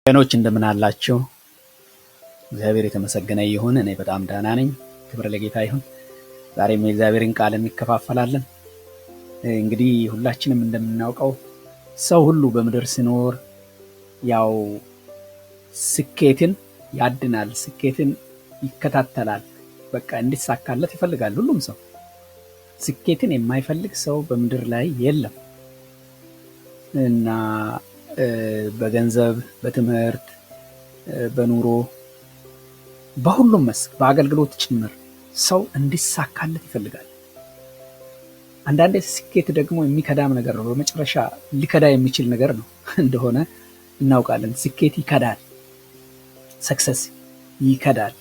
ወገኖች እንደምን አላችሁ? እግዚአብሔር የተመሰገነ ይሁን። እኔ በጣም ደህና ነኝ። ክብር ለጌታ ይሁን። ዛሬም የእግዚአብሔርን ቃል እንከፋፈላለን። እንግዲህ ሁላችንም እንደምናውቀው ሰው ሁሉ በምድር ሲኖር ያው ስኬትን ያድናል፣ ስኬትን ይከታተላል። በቃ እንዲሳካለት ይፈልጋል ሁሉም ሰው። ስኬትን የማይፈልግ ሰው በምድር ላይ የለም እና በገንዘብ፣ በትምህርት፣ በኑሮ፣ በሁሉም መስክ፣ በአገልግሎት ጭምር ሰው እንዲሳካለት ይፈልጋል። አንዳንዴ ስኬት ደግሞ የሚከዳም ነገር ነው። በመጨረሻ ሊከዳ የሚችል ነገር ነው እንደሆነ እናውቃለን። ስኬት ይከዳል፣ ሰክሰስ ይከዳል።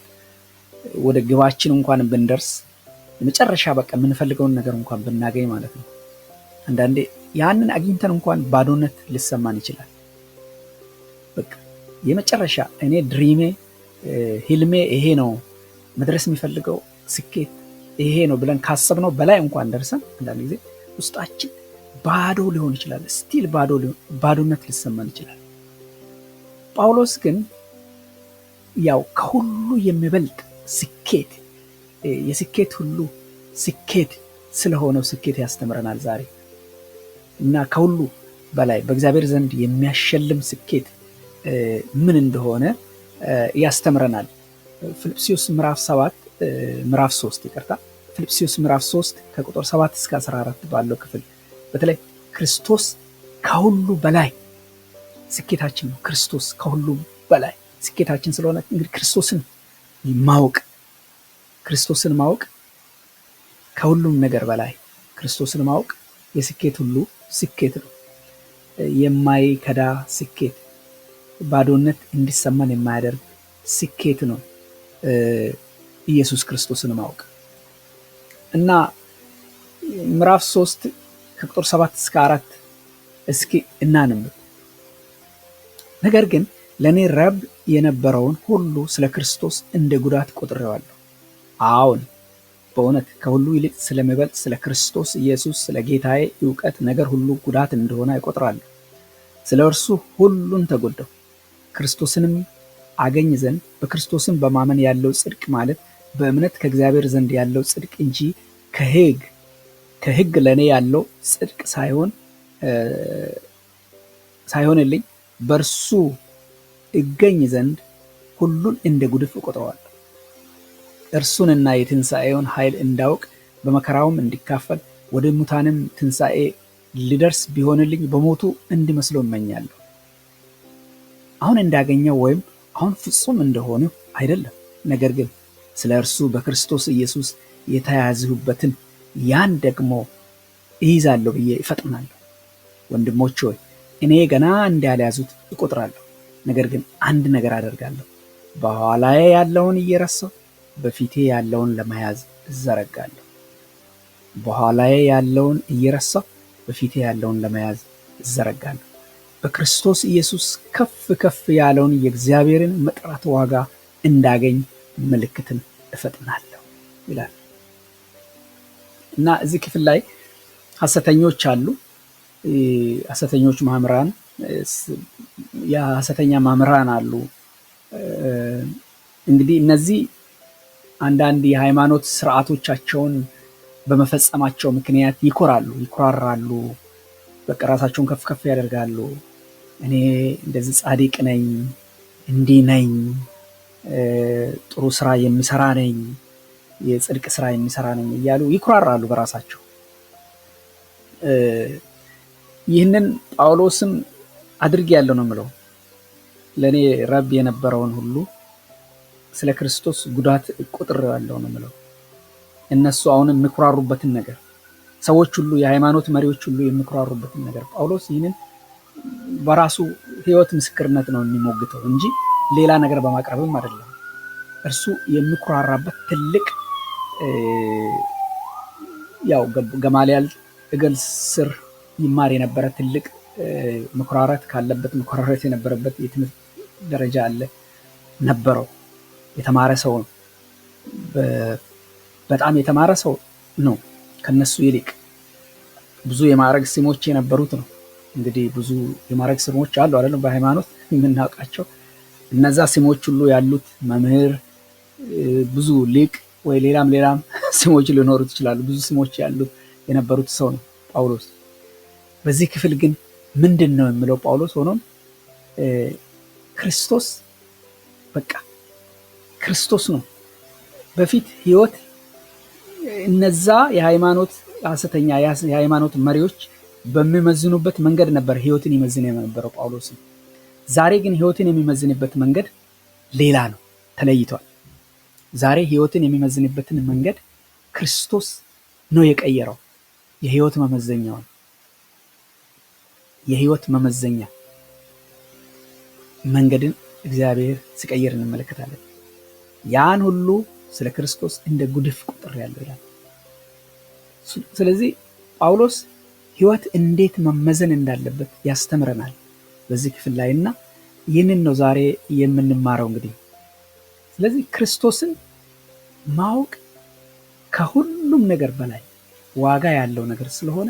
ወደ ግባችን እንኳን ብንደርስ የመጨረሻ በቃ የምንፈልገውን ነገር እንኳን ብናገኝ ማለት ነው፣ አንዳንዴ ያንን አግኝተን እንኳን ባዶነት ሊሰማን ይችላል። በቃ የመጨረሻ እኔ ድሪሜ፣ ህልሜ ይሄ ነው፣ መድረስ የሚፈልገው ስኬት ይሄ ነው ብለን ካሰብነው በላይ እንኳን ደርሰን አንዳንድ ጊዜ ውስጣችን ባዶ ሊሆን ይችላል። ስቲል ባዶነት ሊሰማን ይችላል። ጳውሎስ ግን ያው ከሁሉ የሚበልጥ ስኬት፣ የስኬት ሁሉ ስኬት ስለሆነው ስኬት ያስተምረናል ዛሬ እና ከሁሉ በላይ በእግዚአብሔር ዘንድ የሚያሸልም ስኬት ምን እንደሆነ ያስተምረናል። ፊልጵስዩስ ምዕራፍ 3 ፊልጵስዩስ ምዕራፍ 3 ከቁጥር 7 እስከ 14 ባለው ክፍል በተለይ ክርስቶስ ከሁሉ በላይ ስኬታችን ነው። ክርስቶስ ከሁሉ በላይ ስኬታችን ስለሆነ እንግዲህ ክርስቶስን ማወቅ ከሁሉም ነገር በላይ ክርስቶስን ማወቅ የስኬት ሁሉ ስኬት ነው። የማይከዳ ስኬት፣ ባዶነት እንዲሰማን የማያደርግ ስኬት ነው ኢየሱስ ክርስቶስን ማወቅ እና ምዕራፍ 3 ከቁጥር 7 እስከ 4 እስኪ እናንብብ። ነገር ግን ለኔ ረብ የነበረውን ሁሉ ስለ ክርስቶስ እንደ ጉዳት ቆጥሬዋለሁ። አዎን በእውነት ከሁሉ ይልቅ ስለሚበልጥ ስለ ክርስቶስ ኢየሱስ ስለ ጌታዬ ዕውቀት ነገር ሁሉ ጉዳት እንደሆነ እቆጥራለሁ። ስለ እርሱ ሁሉን ተጎዳሁ፣ ክርስቶስንም አገኝ ዘንድ። በክርስቶስም በማመን ያለው ጽድቅ ማለት በእምነት ከእግዚአብሔር ዘንድ ያለው ጽድቅ እንጂ ከሕግ ለእኔ ያለው ጽድቅ ሳይሆንልኝ በእርሱ እገኝ ዘንድ ሁሉን እንደ ጉድፍ እቆጥረዋለሁ። እርሱንና የትንሣኤውን ኃይል እንዳውቅ በመከራውም እንዲካፈል ወደ ሙታንም ትንሣኤ ሊደርስ ቢሆንልኝ በሞቱ እንዲመስለው እመኛለሁ። አሁን እንዳገኘው ወይም አሁን ፍጹም እንደሆነ አይደለም፣ ነገር ግን ስለ እርሱ በክርስቶስ ኢየሱስ የተያዝሁበትን ያን ደግሞ እይዛለሁ ብዬ እፈጥናለሁ። ወንድሞች ሆይ እኔ ገና እንዳልያዙት እቆጥራለሁ። ነገር ግን አንድ ነገር አደርጋለሁ፣ በኋላዬ ያለውን እየረሳሁ በፊቴ ያለውን ለመያዝ እዘረጋለሁ። በኋላዬ ያለውን እየረሳሁ በፊቴ ያለውን ለመያዝ እዘረጋለሁ። በክርስቶስ ኢየሱስ ከፍ ያለውን የእግዚአብሔርን መጥራት ዋጋ እንዳገኝ ምልክትን እፈጥናለሁ ይላል እና እዚህ ክፍል ላይ ሐሰተኞች አሉ። ሐሰተኞች መምህራን፣ የሐሰተኛ መምህራን አሉ። እንግዲህ እነዚህ አንዳንድ የሃይማኖት ስርዓቶቻቸውን በመፈጸማቸው ምክንያት ይኮራራሉ፣ በቃ ራሳቸውን ከፍ ያደርጋሉ። እኔ እንደዚህ ጻድቅ ነኝ፣ እንዲህ ነኝ፣ ጥሩ ስራ የሚሰራ ነኝ፣ የጽድቅ ስራ የሚሰራ ነኝ እያሉ ይኮራራሉ በራሳቸው። ይህንን ጳውሎስም አድርጌያለሁ ነው የምለው። ለእኔ ረብ የነበረውን ሁሉ ስለ ክርስቶስ ጉዳት ቆጥሬዋለሁ ነው የምለው። እነሱ አሁን የሚኮራሩበትን ነገር፣ ሰዎች ሁሉ፣ የሃይማኖት መሪዎች ሁሉ የሚኮራሩበትን ነገር ጳውሎስ ይህንን በራሱ ህይወት ምስክርነት ነው የሚሞግተው እንጂ ሌላ ነገር በማቅረብም አይደለም። እርሱ የሚኮራራበት ትልቅ ያው ገማልያል እግር ስር ይማር የነበረ ትልቅ መኮራረት የነበረበት የትምህርት ደረጃ ነበረው። የተማረ ሰው ነው፣ በጣም የተማረ ሰው ነው። ከነሱ ይልቅ ብዙ የማዕረግ ስሞች የነበሩት ነው። እንግዲህ ብዙ የማዕረግ ስሞች አሉ አይደል በሃይማኖት የምናውቃቸው። እነዛ ስሞች ሁሉ ያሉት መምህር፣ ብዙ ሊቅ ወይ ሌላም ስሞች ሊኖሩት ይችላሉ። ብዙ ስሞች ያሉት የነበሩት ሰው ነው ጳውሎስ። በዚህ ክፍል ግን ምንድን ነው የሚለው ጳውሎስ? ሆኖም ክርስቶስ በቃ ክርስቶስ ነው። በፊት ህይወት እነዛ የሃይማኖት ሐሰተኛ የሃይማኖት መሪዎች በሚመዝኑበት መንገድ ነበር ህይወትን ይመዝን የነበረው ጳውሎስ። ዛሬ ግን ህይወትን የሚመዝንበት መንገድ ሌላ ነው፣ ተለይቷል። ዛሬ ህይወትን የሚመዝንበትን መንገድ ክርስቶስ ነው የቀየረው። የህይወት መመዘኛው የህይወት መመዘኛ መንገድን እግዚአብሔር ሲቀይር እንመለከታለን። ያን ሁሉ ስለ ክርስቶስ እንደ ጉድፍ ቁጥር ያለው ይላል። ስለዚህ ጳውሎስ ህይወት እንዴት መመዘን እንዳለበት ያስተምረናል በዚህ ክፍል ላይና ይህንን ነው ዛሬ የምንማረው እንግዲህ። ስለዚህ ክርስቶስን ማወቅ ከሁሉም ነገር በላይ ዋጋ ያለው ነገር ስለሆነ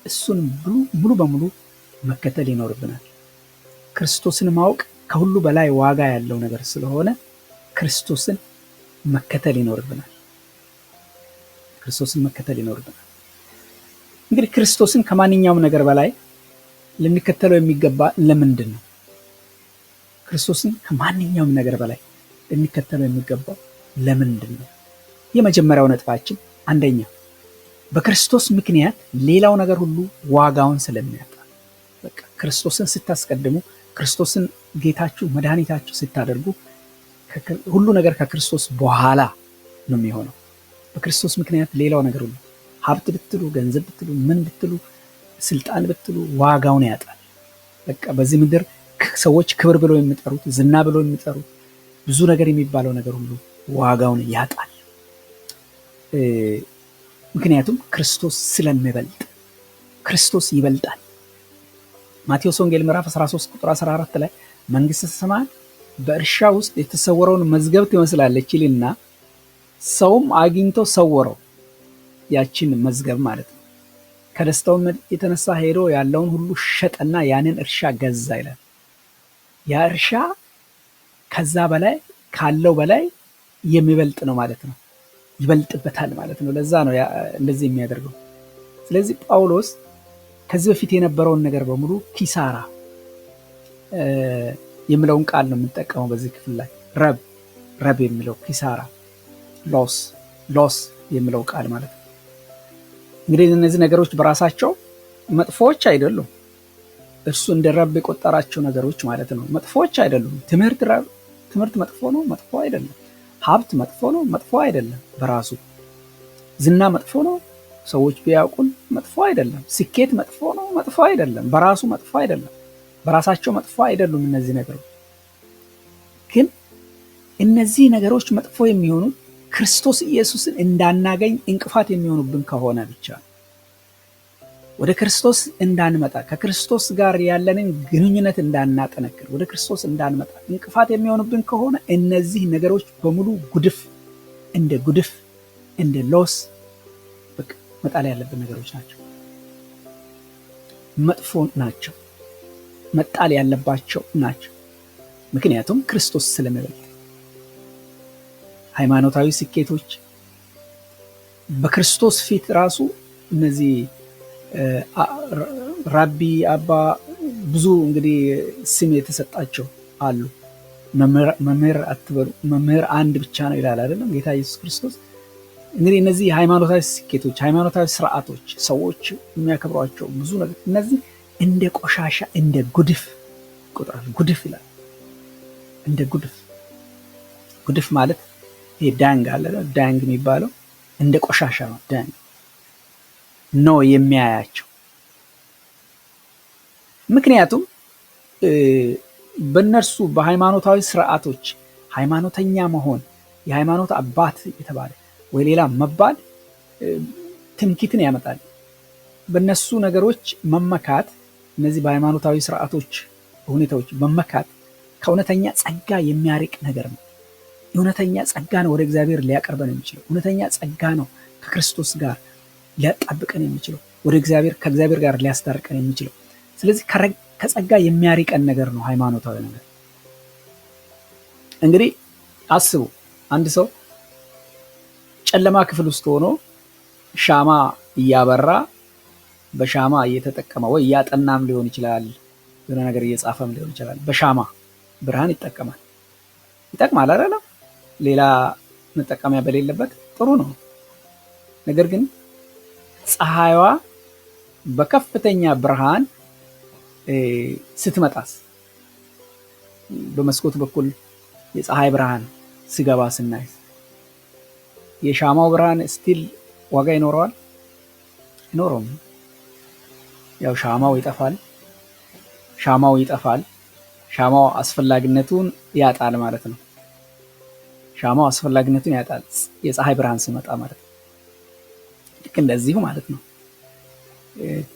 እሱን ሙሉ በሙሉ መከተል ይኖርብናል። ክርስቶስን ማወቅ ከሁሉ በላይ ዋጋ ያለው ነገር ስለሆነ ክርስቶስን መከተል ይኖርብናል። ክርስቶስን መከተል ይኖርብናል። እንግዲህ ክርስቶስን ከማንኛውም ነገር በላይ ልንከተለው የሚገባ ለምንድን ነው? ክርስቶስን ከማንኛውም ነገር በላይ ልንከተለው የሚገባው ለምንድን ነው? የመጀመሪያው ነጥባችን አንደኛ በክርስቶስ ምክንያት ሌላው ነገር ሁሉ ዋጋውን ስለሚያጣ። በቃ ክርስቶስን ስታስቀድሙ፣ ክርስቶስን ጌታችሁ መድኃኒታችሁ ስታደርጉ ሁሉ ነገር ከክርስቶስ በኋላ ነው የሚሆነው። በክርስቶስ ምክንያት ሌላው ነገር ሁሉ ሀብት ብትሉ፣ ገንዘብ ብትሉ፣ ምን ብትሉ፣ ስልጣን ብትሉ ዋጋውን ያጣል። በቃ በዚህ ምድር ሰዎች ክብር ብለው የሚጠሩት፣ ዝና ብለው የሚጠሩት ብዙ ነገር የሚባለው ነገር ሁሉ ዋጋውን ያጣል። ምክንያቱም ክርስቶስ ስለሚበልጥ። ክርስቶስ ይበልጣል። ማቴዎስ ወንጌል ምዕራፍ 13 ቁጥር 14 ላይ መንግስተ ሰማያት በእርሻ ውስጥ የተሰወረውን መዝገብ ትመስላለች ይልና ሰውም አግኝቶ ሰወረው፣ ያችን መዝገብ ማለት ነው። ከደስታው የተነሳ ሄዶ ያለውን ሁሉ ሸጠና ያንን እርሻ ገዛ ይላል። ያ እርሻ ከዛ በላይ ካለው በላይ የሚበልጥ ነው ማለት ነው። ይበልጥበታል ማለት ነው። ለዛ ነው እንደዚህ የሚያደርገው። ስለዚህ ጳውሎስ ከዚህ በፊት የነበረውን ነገር በሙሉ ኪሳራ የሚለውን ቃል ነው የምንጠቀመው በዚህ ክፍል ላይ። ረብ የሚለው ኪሳራ፣ ሎስ የሚለው ቃል ማለት ነው። እንግዲህ እነዚህ ነገሮች በራሳቸው መጥፎዎች አይደሉም። እርሱ እንደ ረብ የቆጠራቸው ነገሮች ማለት ነው መጥፎዎች አይደሉም። ትምህርት መጥፎ ነው? መጥፎ አይደለም። ሀብት መጥፎ ነው? መጥፎ አይደለም በራሱ። ዝና መጥፎ ነው? ሰዎች ቢያውቁን መጥፎ አይደለም። ስኬት መጥፎ ነው? መጥፎ አይደለም በራሱ። መጥፎ አይደለም በራሳቸው፣ መጥፎ አይደሉም እነዚህ ነገሮች። ግን እነዚህ ነገሮች መጥፎ የሚሆኑት ክርስቶስ ኢየሱስን እንዳናገኝ እንቅፋት የሚሆኑብን ከሆነ ብቻ፣ ወደ ክርስቶስ እንዳንመጣ፣ ከክርስቶስ ጋር ያለንን ግንኙነት እንዳናጠነክር፣ ወደ ክርስቶስ እንዳንመጣ እንቅፋት የሚሆኑብን ከሆነ እነዚህ ነገሮች በሙሉ ጉድፍ እንደ ሎስ መጣል ያለብን ነገሮች ናቸው። መጥፎ ናቸው፣ መጣል ያለባቸው ናቸው። ምክንያቱም ክርስቶስ ስለሚበልጥ። ሃይማኖታዊ ስኬቶች በክርስቶስ ፊት ራሱ እነዚህ ራቢ፣ አባ፣ ብዙ እንግዲህ ስም የተሰጣቸው አሉ። መምህር አትበሉ፣ መምህር አንድ ብቻ ነው ይላል አይደለም ጌታ ኢየሱስ ክርስቶስ። እንግዲህ እነዚህ ሃይማኖታዊ ስኬቶች፣ ሃይማኖታዊ ስርዓቶች፣ ሰዎች የሚያከብሯቸው ብዙ ነገር፣ እነዚህ እንደ ቆሻሻ እንደ ጉድፍ ይቆጥራል። ጉድፍ ይላል። እንደ ጉድፍ ማለት ይሄ ዳንግ አለ፣ ዳንግ የሚባለው እንደ ቆሻሻ ነው። ዳንግ ነው የሚያያቸው። ምክንያቱም በእነርሱ በሃይማኖታዊ ስርዓቶች ሃይማኖተኛ መሆን፣ የሃይማኖት አባት የተባለ ወይ ሌላ መባል ትምክህትን ያመጣል። በእነሱ ነገሮች መመካት፣ እነዚህ በሃይማኖታዊ ስርዓቶች ሁኔታዎች መመካት ከእውነተኛ ጸጋ የሚያርቅ ነገር ነው። እውነተኛ ጸጋ ነው ወደ እግዚአብሔር ሊያቀርበን የሚችለው። እውነተኛ ጸጋ ነው ከክርስቶስ ጋር ሊያጣብቀን የሚችለው፣ ወደ እግዚአብሔር ከእግዚአብሔር ጋር ሊያስታርቀን የሚችለው። ስለዚህ ከጸጋ የሚያርቀን ነገር ነው ሃይማኖታዊ ነገር። እንግዲህ አስቡ፣ አንድ ሰው ጨለማ ክፍል ውስጥ ሆኖ ሻማ እያበራ በሻማ እየተጠቀመ ወይ እያጠናም ሊሆን ይችላል፣ የሆነ ነገር እየጻፈም ሊሆን ይችላል። በሻማ ብርሃን ይጠቅማል አይደል? ሌላ መጠቀሚያ በሌለበት ጥሩ ነው። ነገር ግን ፀሐይዋ በከፍተኛ ብርሃን ስትመጣስ በመስኮት በኩል የፀሐይ ብርሃን ሲገባ ስናይ የሻማው ብርሃን ስቲል ዋጋ ይኖረዋል? አይኖረውም። ያው ሻማው ይጠፋል። ሻማው አስፈላጊነቱን ያጣል ማለት ነው። ሻማው አስፈላጊነቱን ያጣል የፀሐይ ብርሃን ሲመጣ ማለት ነው። ልክ እንደዚሁ ማለት ነው።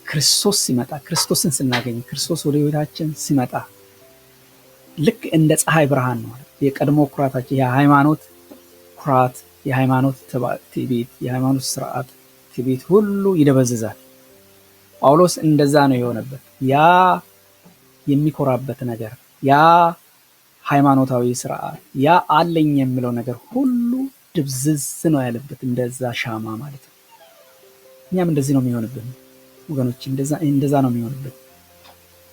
ክርስቶስ ሲመጣ፣ ክርስቶስን ስናገኝ፣ ክርስቶስ ወደ ህይወታችን ሲመጣ ልክ እንደ ፀሐይ ብርሃን ነው ማለት። የቀድሞ ኩራታችን የሃይማኖት ኩራት፣ የሃይማኖት ትዕቢት፣ የሃይማኖት ስርዓት ትዕቢት ሁሉ ይደበዝዛል። ጳውሎስ እንደዛ ነው የሆነበት። ያ የሚኮራበት ነገር፣ ያ ሃይማኖታዊ ስርዓት፣ ያ አለኝ የሚለው ነገር ሁሉ ድብዝዝ ነው ያለበት፣ እንደዛ ሻማ ማለት ነው። እኛም እንደዚህ ነው የሚሆንብን ወገኖች፣ እንደዛ ነው የሚሆንብን።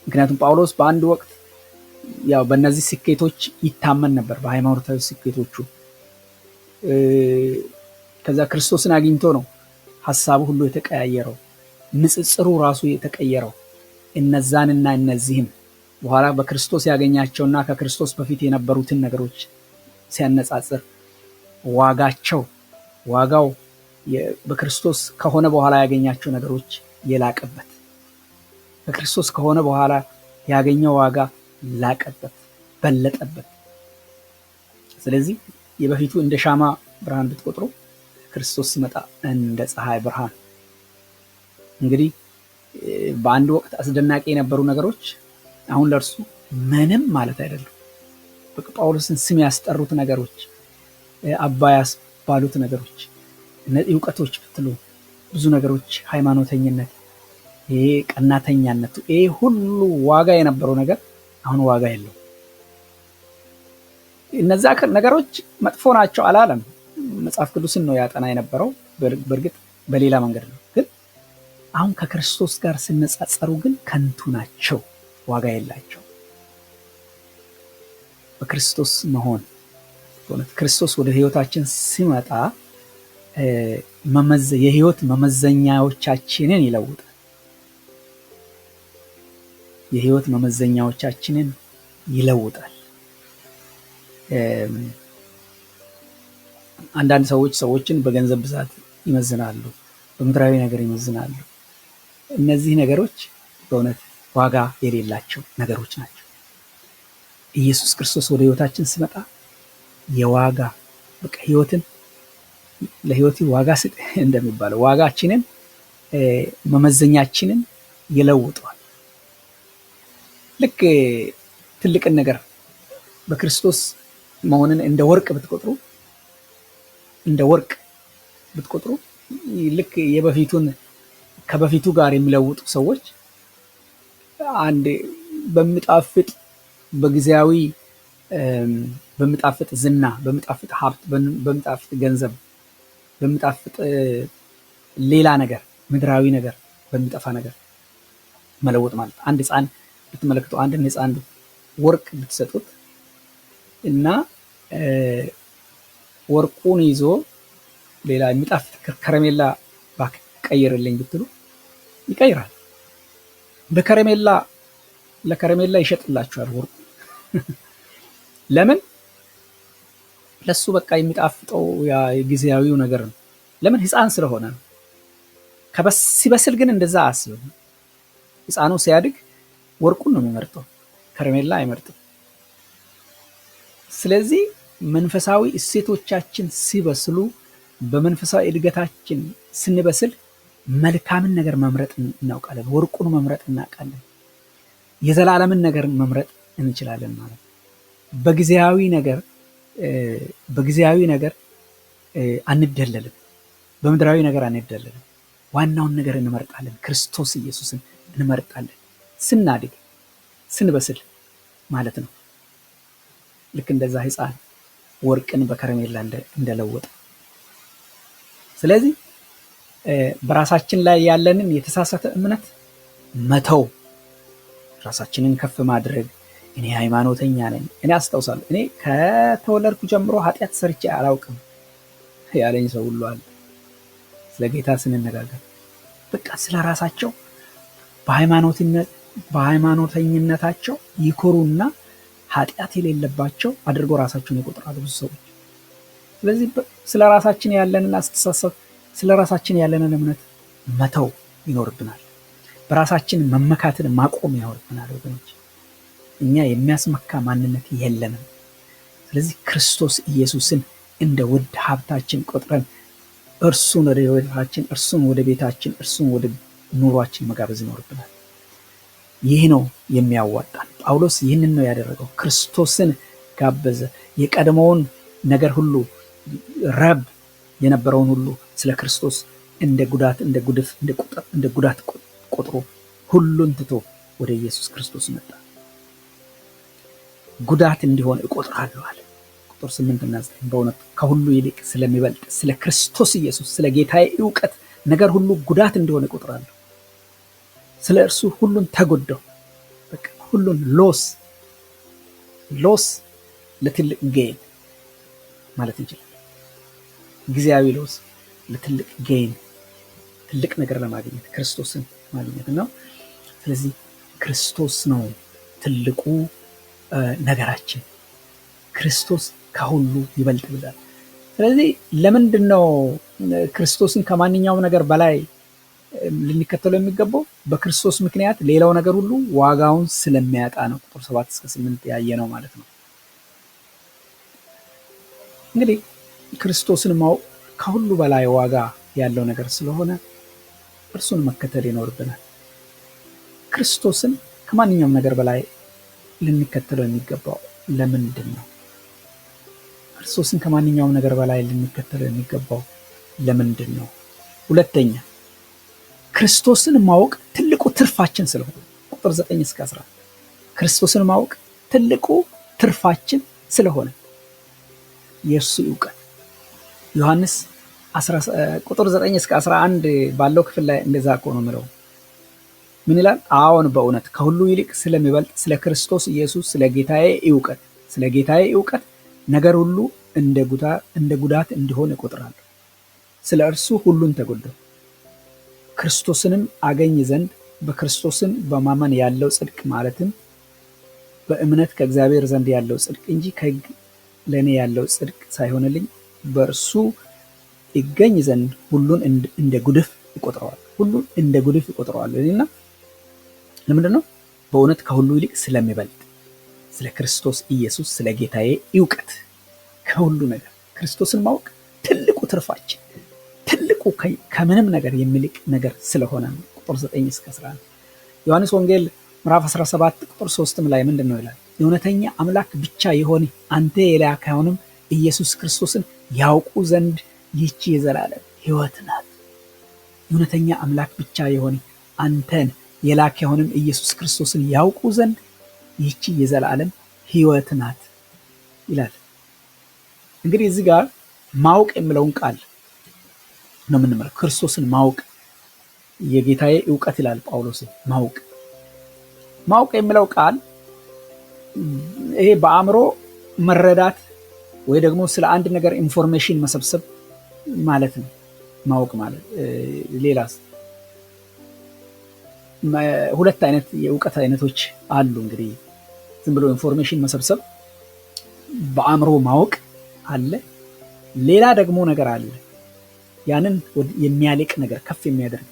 ምክንያቱም ጳውሎስ በአንድ ወቅት ያው በእነዚህ ስኬቶች ይታመን ነበር፣ በሃይማኖታዊ ስኬቶቹ። ከዛ ክርስቶስን አግኝቶ ነው ሐሳቡ ሁሉ የተቀያየረው፣ ንጽጽሩ ራሱ የተቀየረው። እነዛንና እነዚህም በኋላ በክርስቶስ ያገኛቸውና ከክርስቶስ በፊት የነበሩትን ነገሮች ሲያነጻጽር ዋጋው በክርስቶስ ከሆነ በኋላ ያገኛቸው ነገሮች የላቀበት፣ በክርስቶስ ከሆነ በኋላ ያገኘው ዋጋ ላቀበት፣ በለጠበት። ስለዚህ የበፊቱ እንደ ሻማ ብርሃን ብትቆጥሩ ክርስቶስ ሲመጣ እንደ ፀሐይ ብርሃን። እንግዲህ በአንድ ወቅት አስደናቂ የነበሩ ነገሮች አሁን ለእርሱ ምንም ማለት አይደለም። ጳውሎስን ስም ያስጠሩት ነገሮች፣ አባ ያስባሉት ነገሮች፣ እውቀቶች ብትሉ ብዙ ነገሮች፣ ሃይማኖተኝነት፣ ይሄ ቀናተኛነቱ፣ ይሄ ሁሉ ዋጋ የነበረው ነገር አሁን ዋጋ የለው። እነዛ ነገሮች መጥፎ ናቸው አላለም። መጽሐፍ ቅዱስን ነው ያጠና የነበረው። በእርግጥ በሌላ መንገድ ነው። ግን አሁን ከክርስቶስ ጋር ሲነጻጸሩ ግን ከንቱ ናቸው፣ ዋጋ የላቸው። በክርስቶስ መሆን ክርስቶስ ወደ ህይወታችን ሲመጣ የህይወት መመዘኛዎቻችንን ይለውጣል። የህይወት መመዘኛዎቻችንን ይለውጣል። አንዳንድ ሰዎችን በገንዘብ ብዛት ይመዝናሉ፣ በምድራዊ ነገር ይመዝናሉ። እነዚህ ነገሮች በእውነት ዋጋ የሌላቸው ነገሮች ናቸው። ኢየሱስ ክርስቶስ ወደ ህይወታችን ሲመጣ የዋጋ በቃ ለህይወት ዋጋ ስጥ እንደሚባለው ዋጋችንን መመዘኛችንን ይለውጣል። ልክ ትልቅን ነገር በክርስቶስ መሆንን እንደ ወርቅ ብትቆጥሩ ልክ ከበፊቱ ጋር የሚለውጡ ሰዎች አንድ በሚጣፍጥ በጊዜያዊ በሚጣፍጥ ዝና፣ በሚጣፍጥ ሀብት፣ በሚጣፍጥ ገንዘብ፣ በሚጣፍጥ ሌላ ነገር፣ ምድራዊ ነገር፣ በሚጠፋ ነገር መለወጥ ማለት። አንድ ህፃን ብትመለከቱ፣ አንድን ህፃን ወርቅ ብትሰጡት እና ወርቁን ይዞ ሌላ የሚጣፍጥ ከረሜላ ቀይርልኝ ብትሉ ይቀይራል። ለከረሜላ ይሸጥላችኋል ወርቁ። ለምን? ለሱ በቃ የሚጣፍጠው ያ ጊዜያዊው ነገር ነው። ለምን? ህፃን ስለሆነ ነው። ሲበስል ግን እንደዛ አስብም። ህፃኑ ሲያድግ ወርቁን ነው የሚመርጠው፣ ከረሜላ አይመርጥም። ስለዚህ መንፈሳዊ እሴቶቻችን ሲበስሉ፣ በመንፈሳዊ እድገታችን ስንበስል መልካምን ነገር መምረጥ እናውቃለን፣ ወርቁን መምረጥ እናውቃለን፣ የዘላለምን ነገር መምረጥ እንችላለን ማለት ነው። በጊዜያዊ ነገር አንደለልም፣ በምድራዊ ነገር አንደለልም። ዋናውን ነገር እንመርጣለን፣ ክርስቶስ ኢየሱስን እንመርጣለን። ስናድግ ስንበስል ማለት ነው። ልክ እንደዛ ሕፃን ወርቅን በከረሜላ እንደለወጠ። ስለዚህ በራሳችን ላይ ያለንን የተሳሳተ እምነት መተው፣ ራሳችንን ከፍ ማድረግ። እኔ ሃይማኖተኛ ነኝ። እኔ አስታውሳለሁ፣ እኔ ከተወለድኩ ጀምሮ ኃጢአት ሰርቼ አላውቅም ያለኝ ሰው ሁሉ አለ። ስለ ጌታ ስንነጋገር በቃ ስለ ራሳቸው በሃይማኖተኝነታቸው ይኮሩና ኃጢአት የሌለባቸው አድርገው ራሳቸውን ይቆጥራሉ ብዙ ሰዎች። ስለዚህ ስለ ራሳችን ያለንን አስተሳሰብ፣ ስለ ራሳችን ያለንን እምነት መተው ይኖርብናል። በራሳችን መመካትን ማቆም ይኖርብናል ወገኖች። እኛ የሚያስመካ ማንነት የለንም። ስለዚህ ክርስቶስ ኢየሱስን እንደ ውድ ሀብታችን ቆጥረን እርሱን ወደ ሕይወታችን፣ እርሱን ወደ ቤታችን፣ እርሱን ወደ ኑሯችን መጋበዝ ይኖርብናል። ይህ ነው የሚያዋጣን። ጳውሎስ ይህንን ነው ያደረገው። ክርስቶስን ጋበዘ። የቀድሞውን ነገር ሁሉ ረብ የነበረውን ሁሉ ስለ ክርስቶስ እንደ ጉዳት ቆጥሮ ሁሉን ትቶ ወደ ኢየሱስ ክርስቶስ መጣ። ጉዳት እንዲሆን እቆጥራለሁ አለ። ቁጥር 8 እና 9 በእውነት ከሁሉ ይልቅ ስለሚበልጥ ስለ ክርስቶስ ኢየሱስ ስለ ጌታዬ ዕውቀት ነገር ሁሉ ጉዳት እንደሆነ እቆጥራለሁ። ስለ እርሱ ሁሉን ተጎዳው። በቃ ሁሉን ሎስ ለትልቅ ጌን ማለት እንችላለን። ጊዜያዊ ሎስ ለትልቅ ጌን፣ ትልቅ ነገር ለማግኘት ክርስቶስን ማግኘት ነው። ስለዚህ ክርስቶስ ነው ትልቁ ነገራችን። ክርስቶስ ከሁሉ ይበልጥ ብሏል። ስለዚህ ለምንድን ነው ክርስቶስን ከማንኛውም ነገር በላይ ልንከተለው የሚገባው? በክርስቶስ ምክንያት ሌላው ነገር ሁሉ ዋጋውን ስለሚያጣ ነው። ቁጥር 7 እስከ 8 ያየ ነው ማለት ነው። እንግዲህ ክርስቶስን ማወቅ ከሁሉ በላይ ዋጋ ያለው ነገር ስለሆነ እርሱን መከተል ይኖርብናል። ክርስቶስን ከማንኛውም ነገር በላይ ልንከተለው የሚገባው ለምንድን ነው? ክርስቶስን ከማንኛውም ነገር በላይ ልንከተለው የሚገባው ለምንድን ነው? ሁለተኛ ክርስቶስን ማወቅ ትልቁ ትርፋችን ስለሆነ ቁጥር 9 እስከ 11 ክርስቶስን ማወቅ ትልቁ ትርፋችን ስለሆነ የእርሱ ዕውቀት ዮሐንስ ቁጥር 9 እስከ 11 ባለው ክፍል ላይ እንደዛ እኮ ነው የሚለው። ምን ይላል? አዎን በእውነት ከሁሉ ይልቅ ስለሚበልጥ ስለ ክርስቶስ ኢየሱስ ስለ ጌታዬ ዕውቀት ነገር ሁሉ እንደ ጉዳት እንዲሆን እቆጥራለሁ። ስለ እርሱ ሁሉን ተጎዳሁ፣ ክርስቶስንም አገኝ ዘንድ በክርስቶስም በማመን ያለው ጽድቅ ማለትም በእምነት ከእግዚአብሔር ዘንድ ያለው ጽድቅ እንጂ ከሕግ ለእኔ ያለው ጽድቅ ሳይሆንልኝ በእርሱ ይገኝ ዘንድ ሁሉን እንደ ጉድፍ ይቆጥረዋል። እና ለምንድን ነው? በእውነት ከሁሉ ይልቅ ስለሚበልጥ ስለ ክርስቶስ ኢየሱስ ስለ ጌታዬ ዕውቀት ከሁሉ ነገር ክርስቶስን ማወቅ ትልቁ ትርፋችን፣ ትልቁ ከምንም ነገር የሚልቅ ነገር ስለሆነ ነው። ቁጥር 9 እስከ 11 ዮሐንስ ወንጌል ምዕራፍ 17 ቁጥር 3 ላይ ምንድን ነው ይላል? የእውነተኛ አምላክ ብቻ የሆነ አንተ የላከውንም ኢየሱስ ክርስቶስን ያውቁ ዘንድ ይህች የዘላለም ሕይወት ናት። የእውነተኛ አምላክ ብቻ የሆነ አንተን የላከውንም ኢየሱስ ክርስቶስን ያውቁ ዘንድ ይህች የዘላለም ሕይወት ናት ይላል። እንግዲህ እዚህ ጋር ማወቅ የሚለውን ቃል ነው የምንመለከተው። ክርስቶስን ማወቅ የጌታዬ ዕውቀት ይላል ጳውሎስ። ማወቅ የሚለው ቃል ይሄ በአእምሮ መረዳት ወይ ደግሞ ስለ አንድ ነገር ኢንፎርሜሽን መሰብሰብ ማለት ነው። ማወቅ ማለት ሌላስ ሁለት አይነት የዕውቀት አይነቶች አሉ። እንግዲህ ዝም ብሎ ኢንፎርሜሽን መሰብሰብ በአእምሮ ማወቅ አለ። ሌላ ደግሞ ነገር አለ፣ ያንን የሚያልቅ ነገር ከፍ የሚያደርግ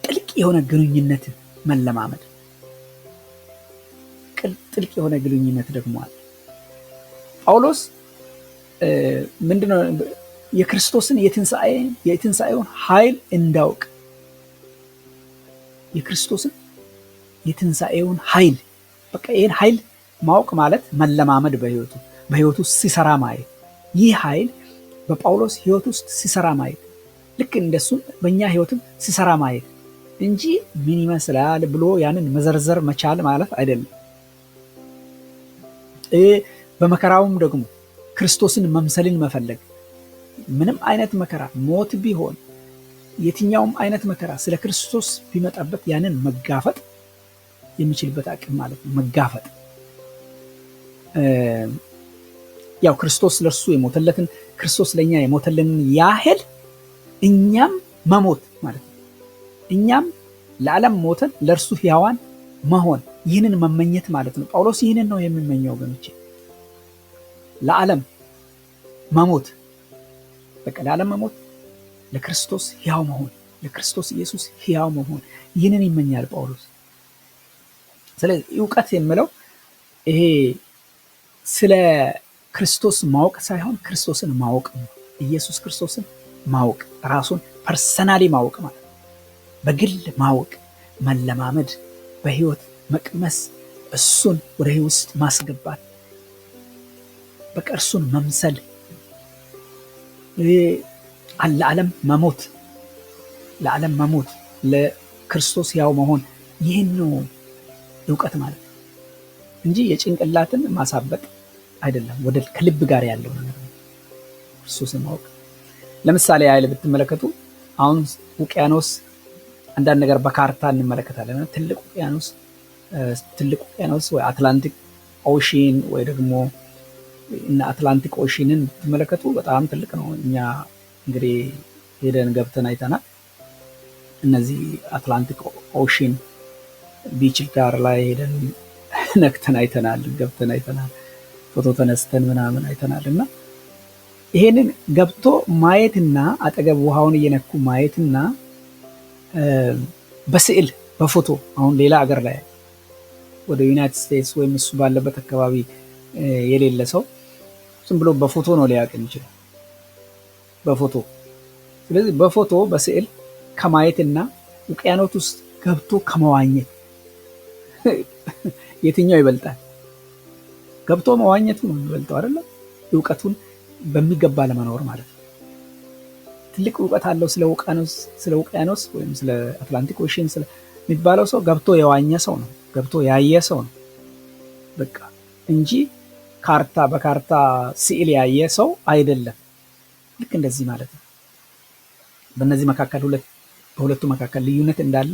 ጥልቅ የሆነ ግንኙነት መለማመድ። ጥልቅ የሆነ ግንኙነት ደግሞ አለ። ጳውሎስ ምንድነው የክርስቶስን የትንሣኤውን ኃይል እንዳውቅ፣ የክርስቶስን የትንሣኤውን ኃይል በቃ ይህን ኃይል ማወቅ ማለት መለማመድ፣ በህይወቱ ሲሰራ ማየት። ይህ ኃይል በጳውሎስ ህይወት ውስጥ ሲሰራ ማየት፣ ልክ እንደሱ በእኛ ህይወትም ሲሰራ ማየት እንጂ ምን ይመስላል ብሎ ያንን መዘርዘር መቻል ማለት አይደለም። በመከራውም ደግሞ ክርስቶስን መምሰልን መፈለግ፣ ምንም አይነት መከራ ሞት ቢሆን የትኛውም አይነት መከራ ስለ ክርስቶስ ቢመጣበት ያንን መጋፈጥ የሚችልበት አቅም ማለት ነው። መጋፈጥ ያው ክርስቶስ ለእርሱ የሞተለትን ክርስቶስ ለኛ የሞተልንን ያህል እኛም መሞት ማለት ነው። እኛም ለዓለም ሞተን ለእርሱ ሕያዋን መሆን፣ ይህንን መመኘት ማለት ነው። ጳውሎስ ይህንን ነው የሚመኘው ወገኖቼ። ለዓለም መሞት፣ በቃ ለዓለም መሞት፣ ለክርስቶስ ሕያው መሆን፣ ለክርስቶስ ኢየሱስ ሕያው መሆን፣ ይህንን ይመኛል ጳውሎስ። ስለዚህ ዕውቀት የምለው ይሄ ስለ ክርስቶስ ማወቅ ሳይሆን ክርስቶስን ማወቅ ነው። ኢየሱስ ክርስቶስን ማወቅ፣ ራሱን ፐርሰናሊ ማወቅ ማለት ነው። በግል ማወቅ፣ መለማመድ፣ በህይወት መቅመስ፣ እሱን ወደ ህይወት ውስጥ ማስገባት፣ በቃ እርሱን መምሰል፣ ለዓለም መሞት፣ ለዓለም መሞት፣ ለክርስቶስ ሕያው መሆን፣ ይህን ነው ዕውቀት ማለት እንጂ የጭንቅላትን ማሳበጥ አይደለም። ወደ ከልብ ጋር ያለው ነገር ነው ክርስቶስን ማወቅ። ለምሳሌ ያህል ብትመለከቱ አሁን ውቅያኖስ አንዳንድ ነገር በካርታ እንመለከታለን። ትልቅ ውቅያኖስ ወይ አትላንቲክ ኦሽን ወይ ደግሞ እና አትላንቲክ ኦሽንን ብትመለከቱ በጣም ትልቅ ነው። እኛ እንግዲህ ሄደን ገብተን አይተናል። እነዚህ አትላንቲክ ኦሽን ቢች ዳር ላይ ሄደን ነክተን አይተናል፣ ገብተን አይተናል፣ ፎቶ ተነስተን ምናምን አይተናል። እና ይሄንን ገብቶ ማየትና አጠገብ ውሃውን እየነኩ ማየትና በስዕል በፎቶ አሁን ሌላ ሀገር ላይ ወደ ዩናይትድ ስቴትስ ወይም እሱ ባለበት አካባቢ የሌለ ሰው ዝም ብሎ በፎቶ ነው ሊያውቅ የሚችለው፣ በፎቶ። ስለዚህ በፎቶ በስዕል ከማየትና ውቅያኖስ ውስጥ ገብቶ ከመዋኘት የትኛው ይበልጣል? ገብቶ መዋኘቱ ነው የሚበልጠው አይደል? ዕውቀቱን በሚገባ ለመኖር ማለት ነው። ትልቅ ዕውቀት አለው ስለ ውቅያኖስ ወይም ስለ አትላንቲክ ኦሽን ስለሚባለው ሰው ገብቶ የዋኘ ሰው ነው፣ ገብቶ ያየ ሰው ነው በቃ እንጂ በካርታ ስዕል ያየ ሰው አይደለም። ልክ እንደዚህ ማለት ነው። በእነዚህ መካከል በሁለቱ መካከል ልዩነት እንዳለ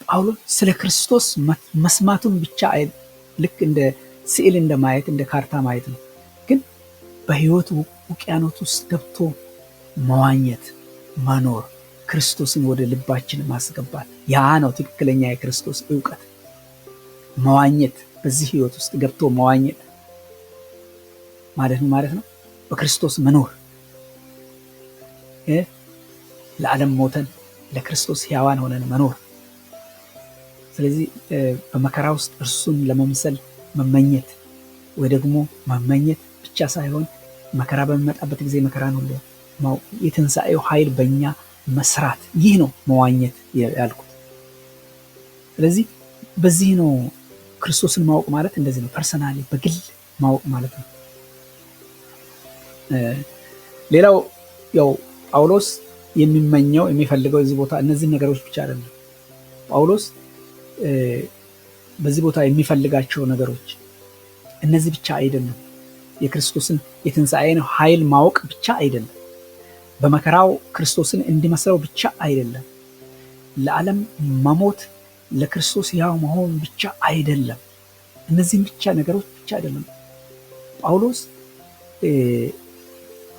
ጳውሎስ ስለ ክርስቶስ መስማቱን ብቻ ልክ እንደ ስዕል እንደ ማየት እንደ ካርታ ማየት ነው። ግን በህይወት ውቅያኖስ ውስጥ ገብቶ መዋኘት፣ መኖር፣ ክርስቶስን ወደ ልባችን ማስገባት፣ ያ ነው ትክክለኛ የክርስቶስ ዕውቀት። መዋኘት፣ በዚህ ህይወት ውስጥ ገብቶ መዋኘት ማለት ነው በክርስቶስ መኖር፣ ለዓለም ሞተን ለክርስቶስ ሕያዋን ሆነን መኖር። ስለዚህ በመከራ ውስጥ እርሱን ለመምሰል መመኘት ወይ ደግሞ መመኘት ብቻ ሳይሆን መከራ በሚመጣበት ጊዜ መከራን ሁሉ የትንሣኤው ኃይል በእኛ መስራት፣ ይህ ነው መዋኘት ያልኩት። ስለዚህ በዚህ ነው ክርስቶስን ማወቅ ማለት እንደዚህ ነው፣ ፐርሰናሊ በግል ማወቅ ማለት ነው። ሌላው ያው ጳውሎስ የሚመኘው የሚፈልገው እዚህ ቦታ እነዚህ ነገሮች ብቻ አይደለም። ጳውሎስ በዚህ ቦታ የሚፈልጋቸው ነገሮች እነዚህ ብቻ አይደለም። የክርስቶስን የትንሣኤን ኃይል ማወቅ ብቻ አይደለም። በመከራው ክርስቶስን እንዲመስለው ብቻ አይደለም። ለዓለም መሞት ለክርስቶስ ሕያው መሆን ብቻ አይደለም። እነዚህም ብቻ ነገሮች ብቻ አይደለም። ጳውሎስ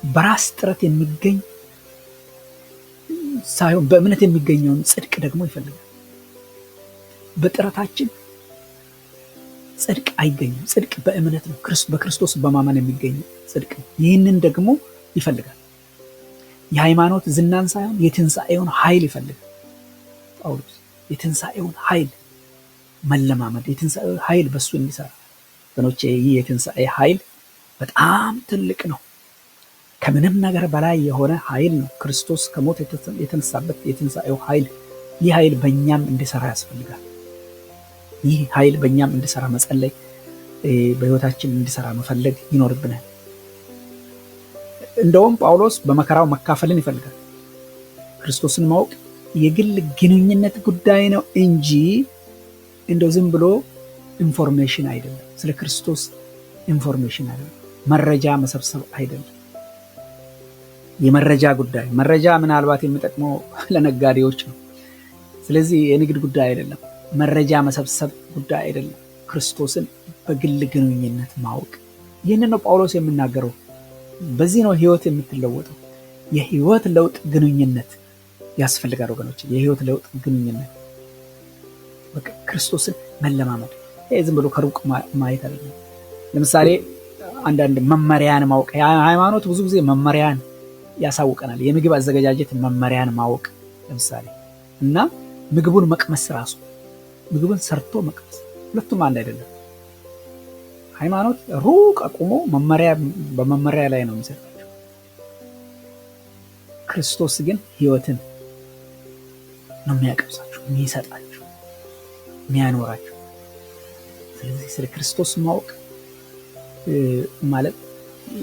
በራስ ጥረት የሚገኝ ሳይሆን በእምነት የሚገኘውን ጽድቅ ደግሞ ይፈልጋል። በጥረታችን ጽድቅ አይገኝም። ጽድቅ በእምነት ነው፣ በክርስቶስ በማመን የሚገኝ ጽድቅ። ይህንን ደግሞ ይፈልጋል። የሃይማኖት ዝናን ሳይሆን የትንሣኤውን ኃይል ይፈልጋል ጳውሎስ። የትንሣኤውን ኃይል መለማመድ፣ የትንሣኤውን ኃይል በሱ እንዲሰራ ወገኖቼ፣ ይህ የትንሣኤ ኃይል በጣም ትልቅ ነው። ከምንም ነገር በላይ የሆነ ኃይል ነው። ክርስቶስ ከሞት የተነሳበት የትንሣኤው ኃይል፣ ይህ ኃይል በእኛም እንዲሰራ ያስፈልጋል። ይህ ኃይል በእኛም እንዲሰራ መጸለይ፣ በህይወታችን እንዲሰራ መፈለግ ይኖርብናል። እንደውም ጳውሎስ በመከራው መካፈልን ይፈልጋል። ክርስቶስን ማወቅ የግል ግንኙነት ጉዳይ ነው እንጂ እንደው ዝም ብሎ ኢንፎርሜሽን አይደለም። ስለ ክርስቶስ ኢንፎርሜሽን አይደለም፣ መረጃ መሰብሰብ አይደለም። የመረጃ ጉዳይ መረጃ ምናልባት የሚጠቅመው ለነጋዴዎች ነው። ስለዚህ የንግድ ጉዳይ አይደለም፣ መረጃ መሰብሰብ ጉዳይ አይደለም። ክርስቶስን በግል ግንኙነት ማወቅ። ይህንን ነው ጳውሎስ የሚናገረው። በዚህ ነው ህይወት የምትለወጠው። የህይወት ለውጥ ግንኙነት ያስፈልጋል ወገኖች። የህይወት ለውጥ ግንኙነት በቃ ክርስቶስን መለማመድ። ይሄ ዝም ብሎ ከሩቅ ማየት አይደለም። ለምሳሌ አንዳንድ መመሪያን ማወቅ። ሃይማኖት ብዙ ጊዜ መመሪያን ያሳውቀናል። የምግብ አዘገጃጀት መመሪያን ማወቅ ለምሳሌ እና ምግቡን መቅመስ ራሱ ምግቡን ሰርቶ መቅመስ ሁለቱም አንድ አይደለም። ሃይማኖት ሩቅ አቁሞ መመሪያ በመመሪያ ላይ ነው የሚሰጣቸው። ክርስቶስ ግን ህይወትን ነው የሚያቀምሳቸው፣ የሚሰጣቸው፣ የሚያኖራቸው። ስለዚህ ስለ ክርስቶስ ማወቅ ማለት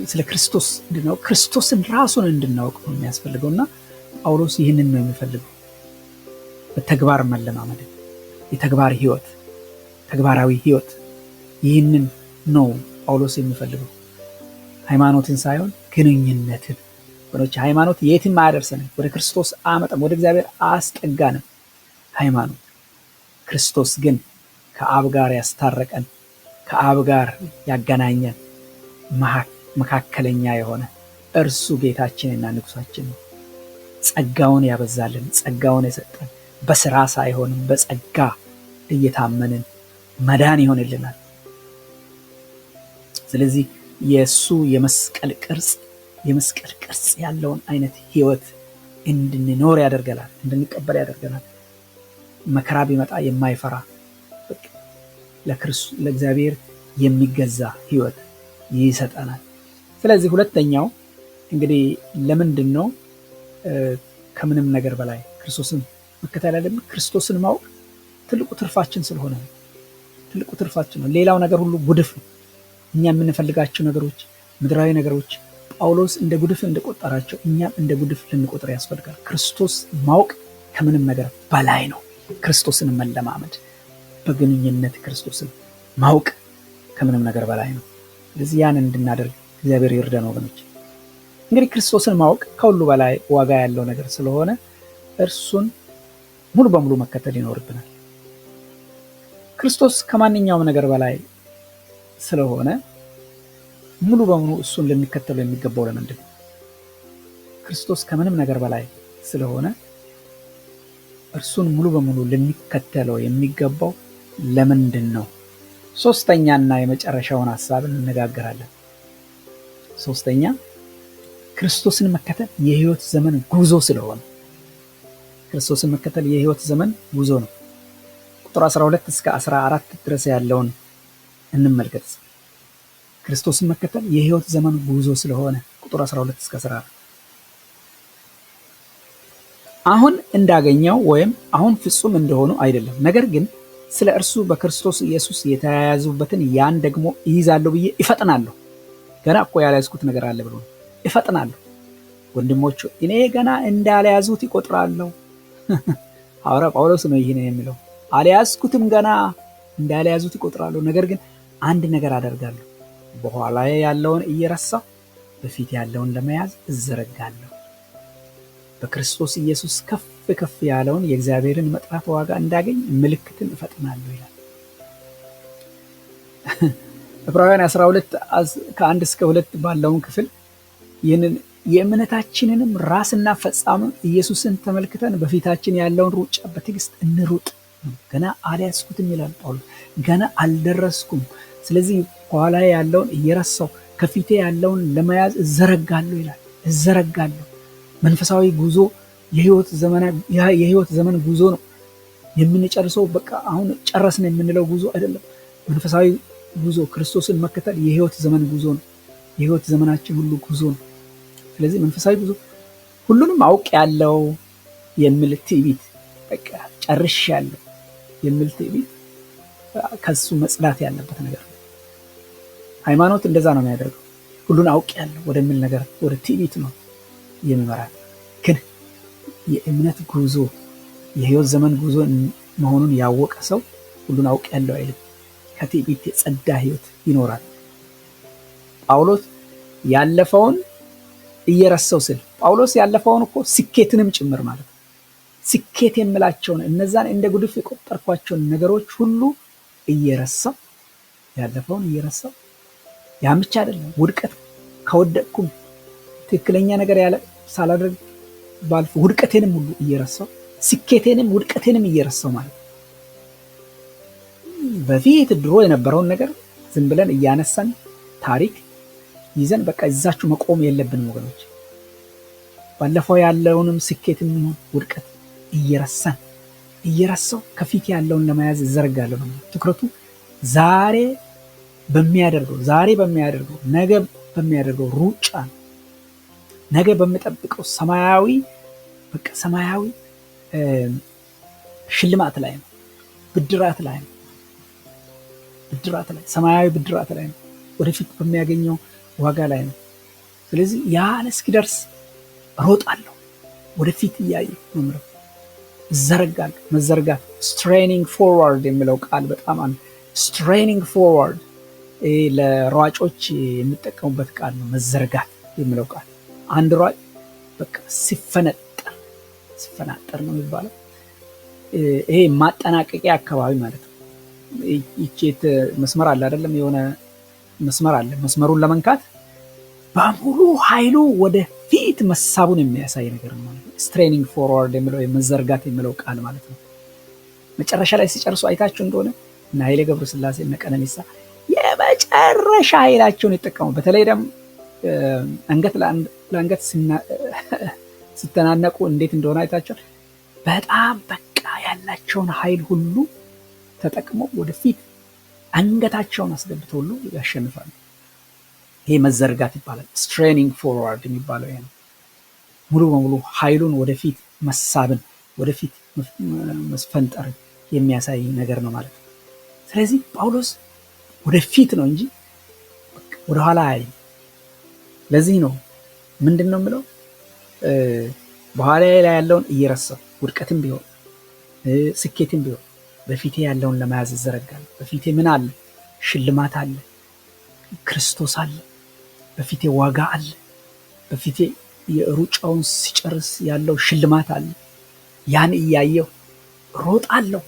ስለ ክርስቶስ እንድናውቅ ክርስቶስን ራሱን እንድናውቅ ነው የሚያስፈልገውና ጳውሎስ ይህንን ነው የሚፈልገው። በተግባር መለማመድ፣ የተግባር ህይወት፣ ተግባራዊ ህይወት። ይህንን ነው ጳውሎስ የሚፈልገው። ሃይማኖትን ሳይሆን ግንኙነትን። ወንዶች ሃይማኖት የትም አያደርሰንም፣ ወደ ክርስቶስ አመጣም፣ ወደ እግዚአብሔር አስጠጋንም ሃይማኖት። ክርስቶስ ግን ከአብ ጋር ያስታረቀን፣ ከአብ ጋር ያገናኘን መካከለኛ የሆነ እርሱ ጌታችንና ንጉሳችን ነው። ጸጋውን ያበዛልን፣ ጸጋውን የሰጠን፣ በስራ ሳይሆን በጸጋ እየታመንን መዳን ይሆንልናል። ስለዚህ የሱ የመስቀል ቅርጽ ያለውን አይነት ህይወት እንድንኖር ያደርገናል፣ እንድንቀበል ያደርገናል። መከራ ቢመጣ የማይፈራ ለእግዚአብሔር የሚገዛ ህይወት ይሰጠናል። ስለዚህ ሁለተኛው እንግዲህ ለምንድን ነው ከምንም ነገር በላይ ክርስቶስን መከተል ያለብን? ክርስቶስን ማወቅ ትልቁ ትርፋችን ስለሆነ ነው። ትልቁ ትርፋችን ነው። ሌላው ነገር ሁሉ ጉድፍ ነው። እኛ የምንፈልጋቸው ነገሮች፣ ምድራዊ ነገሮች ጳውሎስ እንደ ጉድፍ እንደቆጠራቸው እኛም እንደ ጉድፍ ልንቆጥር ያስፈልጋል። ክርስቶስ ማወቅ ከምንም ነገር በላይ ነው። ክርስቶስን መለማመድ፣ በግንኙነት ክርስቶስን ማወቅ ከምንም ነገር በላይ ነው። ስለዚህ ያን እንድናደርግ እግዚአብሔር ይርዳን ወገኖች። እንግዲህ ክርስቶስን ማወቅ ከሁሉ በላይ ዋጋ ያለው ነገር ስለሆነ እርሱን ሙሉ በሙሉ መከተል ይኖርብናል። ክርስቶስ ከማንኛውም ነገር በላይ ስለሆነ ሙሉ በሙሉ እሱን ልንከተለው የሚገባው ለምንድን ነው? ክርስቶስ ከምንም ነገር በላይ ስለሆነ እርሱን ሙሉ በሙሉ ልንከተለው የሚገባው ለምንድን ነው? ሶስተኛና የመጨረሻውን ሐሳብ እንነጋገራለን። ሶስተኛ ክርስቶስን መከተል የህይወት ዘመን ጉዞ ስለሆነ፣ ክርስቶስን መከተል የህይወት ዘመን ጉዞ ነው። ቁጥር 12 እስከ 14 ድረስ ያለውን እንመልከት። ክርስቶስን መከተል የህይወት ዘመን ጉዞ ስለሆነ ቁጥር 12 እስከ 14 አሁን እንዳገኘው ወይም አሁን ፍጹም እንደሆኑ አይደለም፣ ነገር ግን ስለ እርሱ በክርስቶስ ኢየሱስ የተያያዙበትን ያን ደግሞ ይይዛለሁ ብዬ ይፈጥናለሁ። ገና እኮ ያልያዝኩት ነገር አለ ብሎ ይፈጥናለሁ። ወንድሞቹ እኔ ገና እንዳልያዙት ይቆጥራለሁ። ሐዋርያ ጳውሎስ ነው ይህንን የሚለው። አልያዝኩትም፣ ገና እንዳልያዙት ይቆጥራለሁ። ነገር ግን አንድ ነገር አደርጋለሁ፣ በኋላዬ ያለውን እየረሳሁ በፊት ያለውን ለመያዝ እዘረጋለሁ። በክርስቶስ ኢየሱስ ከፍ ያለውን የእግዚአብሔርን መጥራት ዋጋ እንዳገኝ ምልክትን እፈጥናለሁ ይላል። ዕብራውያን 12 ከ1 እስከ 2 ባለውን ክፍል ይህንን የእምነታችንንም ራስና ፈጻሚ ኢየሱስን ተመልክተን በፊታችን ያለውን ሩጫ በትዕግስት እንሩጥ። ገና አልያዝኩትም ይላል ጳውሎስ፣ ገና አልደረስኩም። ስለዚህ ኋላዬ ያለውን እየረሳሁ ከፊቴ ያለውን ለመያዝ እዘረጋለሁ ይላል። እዘረጋለሁ። መንፈሳዊ ጉዞ የህይወት ዘመን ጉዞ ነው። የምንጨርሰው በቃ አሁን ጨረስን የምንለው ጉዞ አይደለም። መንፈሳዊ ጉዞ፣ ክርስቶስን መከተል የህይወት ዘመን ጉዞ ነው። የህይወት ዘመናችን ሁሉ ጉዞ ነው። ስለዚህ መንፈሳዊ ጉዞ ሁሉንም አውቅ ያለው የሚል ትዕቢት፣ በቃ ጨርሻለሁ የሚል ትዕቢት ከሱ መጽዳት ያለበት ነገር ነው። ሃይማኖት እንደዛ ነው የሚያደርገው። ሁሉን አውቅ ያለው ወደሚል ነገር፣ ወደ ትዕቢት ነው የሚመራል። ግን የእምነት ጉዞ የህይወት ዘመን ጉዞ መሆኑን ያወቀ ሰው ሁሉን አውቄያለሁ አይልም። ከትዕቢት የጸዳ ህይወት ይኖራል። ጳውሎስ ያለፈውን እየረሳው ስል ጳውሎስ ያለፈውን እኮ ስኬትንም ጭምር ማለት ነው። ስኬት የምላቸውን እነዛን እንደ ጉድፍ የቆጠርኳቸውን ነገሮች ሁሉ እየረሳው ያለፈውን እየረሳው ያን ብቻ አይደለም፣ ውድቀት ከወደቅኩም ትክክለኛ ነገር ያለ ሳላደርግ ባልፍ ውድቀቴንም ሁሉ እየረሳው ስኬቴንም ውድቀቴንም እየረሳው ማለት ነው። በፊት ድሮ የነበረውን ነገር ዝም ብለን እያነሳን ታሪክ ይዘን በቃ እዛችሁ መቆም የለብንም ወገኖች። ባለፈው ያለውንም ስኬትም ይሁን ውድቀት እየረሳው ከፊት ያለውን ለመያዝ እዘረጋለሁ ነው። ትኩረቱ ዛሬ በሚያደርገው ነገ በሚያደርገው ሩጫ፣ ነገ በሚጠብቀው ሰማያዊ ሽልማት ላይ ነው። ብድራት ላይ ሰማያዊ ብድራት ላይ ነው። ወደፊት በሚያገኘው ዋጋ ላይ ነው። ስለዚህ ያን እስኪደርስ ሮጣለሁ፣ ወደፊት እያየሁ ነው። እዘረጋለሁ። መዘርጋት ስትሬኒንግ ፎርዋርድ የሚለው ቃል በጣም ስትሬኒንግ ፎርዋርድ ለሯጮች የሚጠቀሙበት ቃል ነው። መዘርጋት የሚለው ቃል አንድ ሯጭ በቃ ሲፈናጠር ነው የሚባለው። ይሄ ማጠናቀቂያ አካባቢ ማለት ነው። ይቺት መስመር አለ አይደለም? የሆነ መስመር አለ። መስመሩን ለመንካት በሙሉ ኃይሉ ወደ ፊት መሳቡን የሚያሳይ ነገር ነው። ስትሬኒንግ ፎርዋርድ የሚለው መዘርጋት የሚለው ቃል ማለት ነው። መጨረሻ ላይ ሲጨርሱ አይታችሁ እንደሆነ እና ኃይሌ ገብረስላሴ እና ቀነኒሳ የመጨረሻ ኃይላቸውን ይጠቀሙ። በተለይ ደግሞ አንገት ለአንገት ሲተናነቁ እንዴት እንደሆነ አይታችኋል። በጣም በቃ ያላቸውን ኃይል ሁሉ ተጠቅመው ወደፊት አንገታቸውን አስገብተው ሁሉ ያሸንፋሉ። ይሄ መዘርጋት ይባላል። ስትሬኒንግ ፎርዋርድ የሚባለው ይሄ ነው። ሙሉ በሙሉ ኃይሉን ወደፊት መሳብን፣ ወደፊት መስፈንጠርን የሚያሳይ ነገር ነው ማለት ነው። ስለዚህ ጳውሎስ ወደፊት ነው እንጂ ወደኋላ አይልም። ለዚህ ነው ምንድነው የምለው በኋላ ላይ ያለውን እየረሳው ውድቀትም ቢሆን ስኬትም ቢሆን በፊቴ ያለውን ለመያዝ እዘረጋለሁ። በፊቴ ምን አለ? ሽልማት አለ፣ ክርስቶስ አለ፣ በፊቴ ዋጋ አለ፣ በፊቴ የሩጫውን ሲጨርስ ያለው ሽልማት አለ። ያን እያየው ሮጣለሁ፣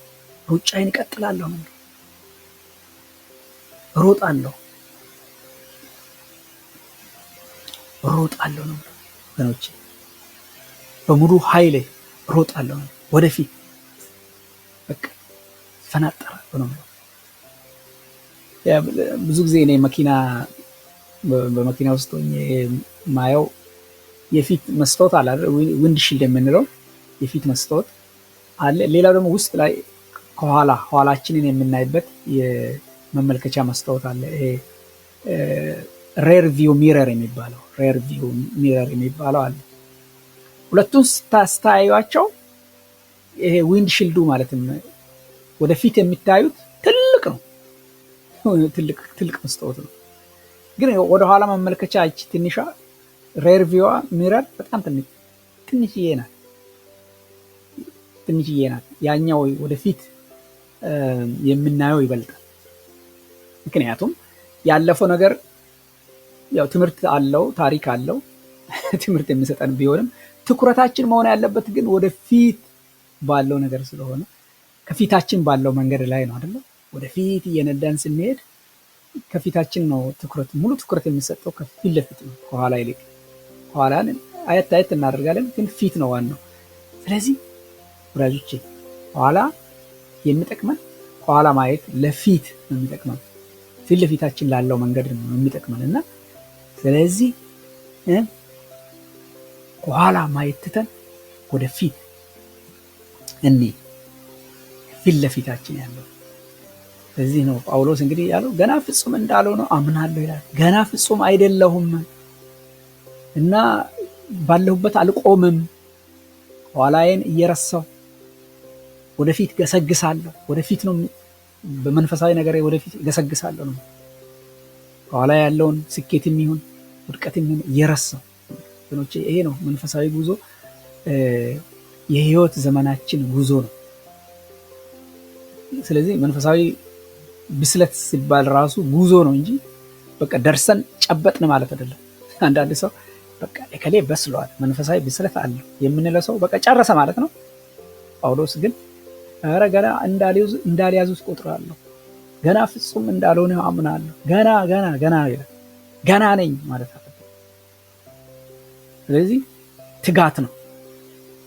ሩጫዬን እቀጥላለሁ ነው። ሮጣለሁ ነው ወገኖቼ፣ በሙሉ ኃይሌ ሮጣለሁ ነው ወደፊት። በቃ ፈናጠራለሁ ነው። ብዙ ጊዜ እኔ በመኪና ውስጥ ሆኜ ማየው የፊት መስታወት አለ አይደል? ዊንድሺልድ የምንለው የፊት መስታወት አለ። ሌላው ደግሞ ውስጥ ላይ ኋላችንን የምናይበት የመመልከቻ መስታወት አለ። ይሄ ሬር ቪው ሚረር የሚባለው አለ። ሁለቱን ስታዩዋቸው ይሄ ዊንድሺልዱ ማለትም ወደፊት የሚታዩት ትልቅ ነው፣ ትልቅ መስታወት ነው። ግን ወደ ኋላ መመልከቻ እቺ ትንሿ ሬር ቪው ሚረር በጣም ትንሽዬ ናት። ያኛው ወደፊት የምናየው ይበልጣል። ምክንያቱም ያለፈው ነገር ያው ትምህርት አለው፣ ታሪክ አለው፣ ትምህርት የሚሰጠን ቢሆንም ትኩረታችን መሆን ያለበት ግን ወደፊት ባለው ነገር ስለሆነ ከፊታችን ባለው መንገድ ላይ ነው አይደል? ወደፊት እየነዳን ስንሄድ ከፊታችን ነው ሙሉ ትኩረት የሚሰጠው ከፊት ለፊት ነው፣ ከኋላ ይልቅ። ኋላን አየት እናደርጋለን፣ ግን ፊት ነው ዋናው። ስለዚህ ወዳጆቼ ኋላ የሚጠቅመን ኋላ ማየት ለፊት ነው የሚጠቅመን፣ ፊት ለፊታችን ላለው መንገድ ነው የሚጠቅመን እና ስለዚህ ኋላ ማየት ትተን ወደፊት ፊት ለፊታችን ያለው። ስለዚህ ነው ጳውሎስ እንግዲህ ያለው ገና ፍጹም እንዳልሆነ አምናለሁ ይላል። ገና ፍጹም አይደለሁም እና ባለሁበት አልቆምም፣ ኋላዬን እየረሳሁ ወደፊት ገሰግሳለሁ። ወደፊት ነው በመንፈሳዊ ነገር ወደፊት ገሰግሳለሁ ነው። ኋላ ያለውን ስኬትም ይሁን ውድቀትም ይሁን እየረሳሁ። ይሄ ነው መንፈሳዊ ጉዞ የህይወት ዘመናችን ጉዞ ነው። ስለዚህ መንፈሳዊ ብስለት ሲባል ራሱ ጉዞ ነው እንጂ በቃ ደርሰን ጨበጥን ማለት አይደለም። አንዳንድ ሰው በቃ እከሌ በስሏል መንፈሳዊ ብስለት አለው የምንለው ሰው በቃ ጨረሰ ማለት ነው። ጳውሎስ ግን ኧረ ገና እንዳልያዙት ቆጥራለሁ፣ ገና ፍጹም እንዳልሆነ አምናለሁ፣ ገና ይላል። ገና ነኝ ማለት አለበት። ስለዚህ ትጋት ነው።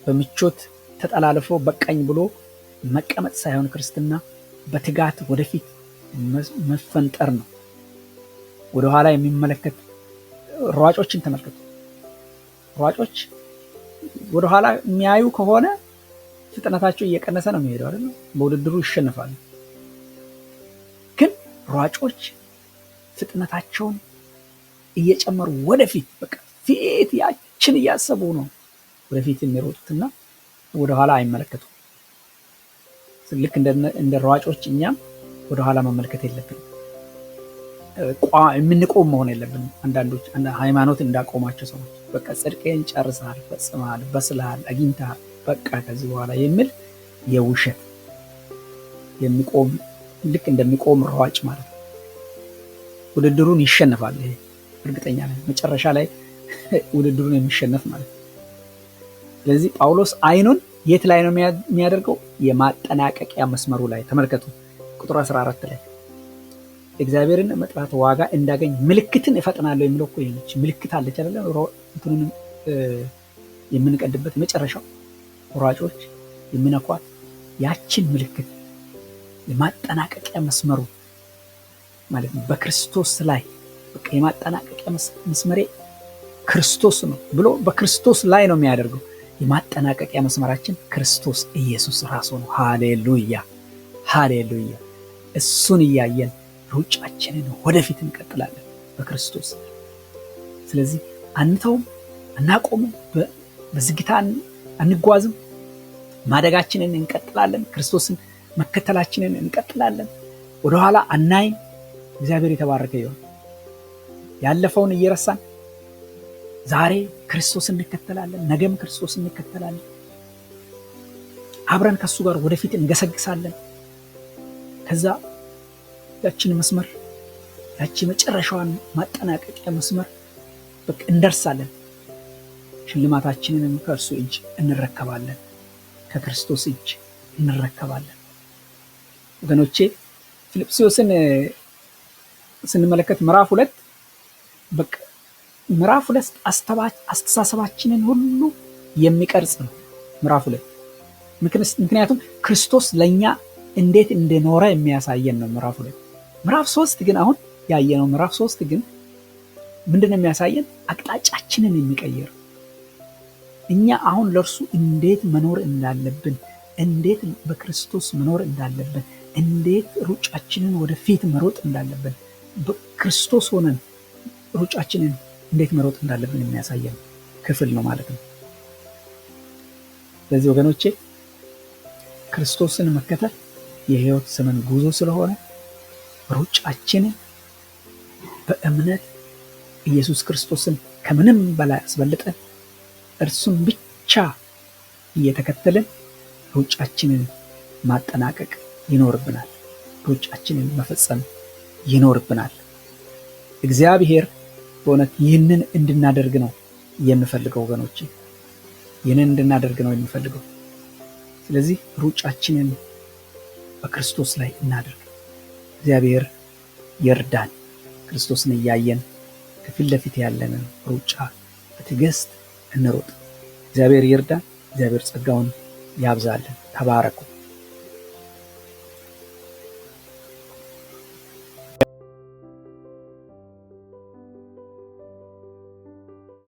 በምቾት ተጠላልፎ በቃኝ ብሎ መቀመጥ ሳይሆን ክርስትና በትጋት ወደፊት መፈንጠር ነው። ወደ ኋላ የሚመለከት ሯጮችን ተመልከቱ። ሯጮች ወደ ኋላ የሚያዩ ከሆነ ፍጥነታቸው እየቀነሰ ነው የሚሄደው አይደል? በውድድሩ ይሸነፋሉ። ግን ሯጮች ፍጥነታቸውን እየጨመሩ ወደፊት በቃ ፊት ያችን እያሰቡ ነው ወደፊት የሚሮጡትና ወደ ኋላ አይመለከቱም። ልክ እንደ ሯጮች እኛም ወደ ኋላ መመልከት የለብንም። የምንቆም መሆን የለብንም። አንዳንዶች ሃይማኖት እንዳቆማቸው ሰዎች በቃ ጽድቅህን ጨርሰሃል፣ ፈጽመሃል፣ በስለሃል፣ አግኝተሃል በቃ ከዚህ በኋላ የሚል የውሸት የሚቆም ልክ እንደሚቆም ሯጭ ማለት ነው። ውድድሩን ይሸነፋል። ይሄ እርግጠኛ ነኝ መጨረሻ ላይ ውድድሩን የሚሸነፍ ማለት ነው። ስለዚህ ጳውሎስ አይኑን የት ላይ ነው የሚያደርገው? የማጠናቀቂያ መስመሩ ላይ ተመልከቱ። ቁጥር 14 ላይ እግዚአብሔርን መጥራት ዋጋ እንዳገኝ ምልክትን እፈጥናለሁ የሚለው እኮ ይሄች ምልክት አለች አይደል? እንትኑን የምንቀድበት መጨረሻው ሯጮች የሚነኳት ያችን ምልክት የማጠናቀቂያ መስመሩ ማለት ነው። በክርስቶስ ላይ በቃ የማጠናቀቂያ መስመሬ ክርስቶስ ነው ብሎ በክርስቶስ ላይ ነው የሚያደርገው። የማጠናቀቂያ መስመራችን ክርስቶስ ኢየሱስ ራሱ ነው። ሃሌሉያ ሃሌሉያ። እሱን እያየን ሩጫችንን ወደፊት እንቀጥላለን በክርስቶስ። ስለዚህ አንተውም፣ አናቆምም፣ በዝግታ አንጓዝም። ማደጋችንን እንቀጥላለን። ክርስቶስን መከተላችንን እንቀጥላለን። ወደኋላ አናይም። እግዚአብሔር የተባረከ ይሁን። ያለፈውን እየረሳን ዛሬ ክርስቶስ እንከተላለን፣ ነገም ክርስቶስ እንከተላለን። አብረን ከሱ ጋር ወደፊት እንገሰግሳለን። ከዛ ያችን መስመር ያቺ መጨረሻዋን ማጠናቀቂያ መስመር በቃ እንደርሳለን። ሽልማታችንንም ከእርሱ እጅ እንረከባለን፣ ከክርስቶስ እጅ እንረከባለን። ወገኖቼ ፊልጵስዩስን ስንመለከት ምዕራፍ 2 በቃ ምዕራፍ 2 አስተሳሰባችንን ሁሉ የሚቀርጽ ነው። ምዕራፍ 2 ምክንያቱም ክርስቶስ ለኛ እንዴት እንደኖረ የሚያሳየን ነው። ምዕራፍ 2 ምዕራፍ 3 ግን አሁን ያየነው ምዕራፍ 3 ግን ምንድነው የሚያሳየን? አቅጣጫችንን የሚቀይር እኛ አሁን ለእርሱ እንዴት መኖር እንዳለብን፣ እንዴት በክርስቶስ መኖር እንዳለብን፣ እንዴት ሩጫችንን ወደፊት መሮጥ እንዳለብን፣ በክርስቶስ ሆነን ሩጫችንን እንዴት መሮጥ እንዳለብን የሚያሳየን ክፍል ነው ማለት ነው። ስለዚህ ወገኖቼ ክርስቶስን መከተል የህይወት ዘመን ጉዞ ስለሆነ ሩጫችንን በእምነት ኢየሱስ ክርስቶስን ከምንም በላይ አስበልጠን እርሱን ብቻ እየተከተልን ሩጫችንን ማጠናቀቅ ይኖርብናል። ሩጫችንን መፈጸም ይኖርብናል። እግዚአብሔር በእውነት ይህንን እንድናደርግ ነው የምፈልገው ወገኖቼ፣ ይህንን እንድናደርግ ነው የምፈልገው። ስለዚህ ሩጫችንን በክርስቶስ ላይ እናደርግ። እግዚአብሔር ይርዳን። ክርስቶስን እያየን ከፊት ለፊት ያለንን ሩጫ በትዕግስት እንሮጥ። እግዚአብሔር ይርዳን። እግዚአብሔር ጸጋውን ያብዛልን። ተባረኩ።